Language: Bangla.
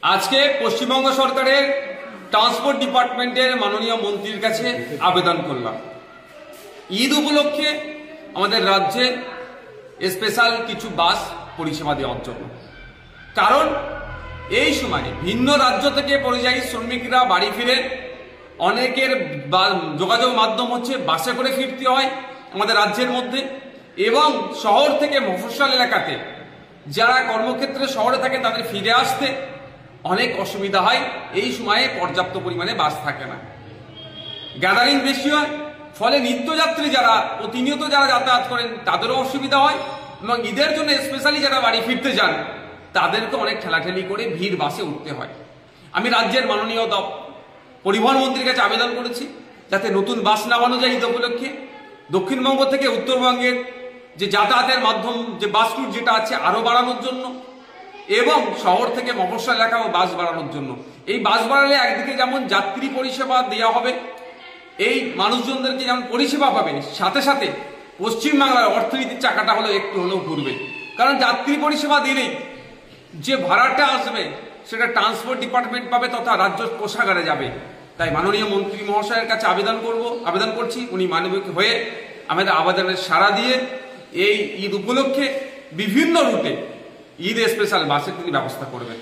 আজকে পশ্চিমবঙ্গ সরকারের ট্রান্সপোর্ট ডিপার্টমেন্টের মাননীয় মন্ত্রীর কাছে আবেদন করলাম ঈদ উপলক্ষে আমাদের রাজ্যে স্পেশাল কিছু বাস পরিষেবা দেওয়ার জন্য। কারণ এই সময় ভিন্ন রাজ্য থেকে পরিযায়ী শ্রমিকরা বাড়ি ফিরে অনেকের যোগাযোগ মাধ্যম হচ্ছে বাসে করে ফিরতে হয় আমাদের রাজ্যের মধ্যে, এবং শহর থেকে মফস্বল এলাকাতে যারা কর্মক্ষেত্রে শহরে থাকে তাদের ফিরে আসতে অনেক অসুবিধা হয়। এই সময়ে পর্যাপ্ত পরিমাণে বাস থাকে না, গ্যাদারিং বেশি হয়, ফলে নিত্যযাত্রী যারা প্রতিনিয়ত যারা যাতায়াত করেন তাদেরও অসুবিধা হয়, এবং ঈদের জন্য স্পেশালি যারা বাড়ি ফিরতে যান তাদেরকে অনেক ঠেলাঠেলি করে ভিড় বাসে উঠতে হয়। আমি রাজ্যের মাননীয় পরিবহন মন্ত্রীর কাছে আবেদন করেছি যাতে নতুন বাস নামানো যায় ঈদ উপলক্ষে, দক্ষিণবঙ্গ থেকে উত্তরবঙ্গের যে যাতায়াতের মাধ্যম যে বাস রুট যেটা আছে আরো বাড়ানোর জন্য, এবং শহর থেকে মফস্বল এলাকাও বাস বাড়ানোর জন্য। এই বাস বাড়ালে একদিকে যেমন যাত্রী পরিষেবা দেওয়া হবে, এই মানুষজনদেরকে যেমন পরিষেবা পাবে, সাথে সাথে পশ্চিমবাংলার অর্থনীতির চাকাটা হলো একটু হলেও ঘুরবে। কারণ যাত্রী পরিষেবা দিলেই যে ভাড়াটা আসবে সেটা ট্রান্সপোর্ট ডিপার্টমেন্ট পাবে তথা রাজ্য কোষাগারে যাবে। তাই মাননীয় মন্ত্রী মহাশয়ের কাছে আবেদন করছি, উনি মানবিক হয়ে আমাদের আবেদনের সাড়া দিয়ে এই ঈদ উপলক্ষে বিভিন্ন রুটে ঈদ স্পেশাল বাসের তিনি ব্যবস্থা করবেন।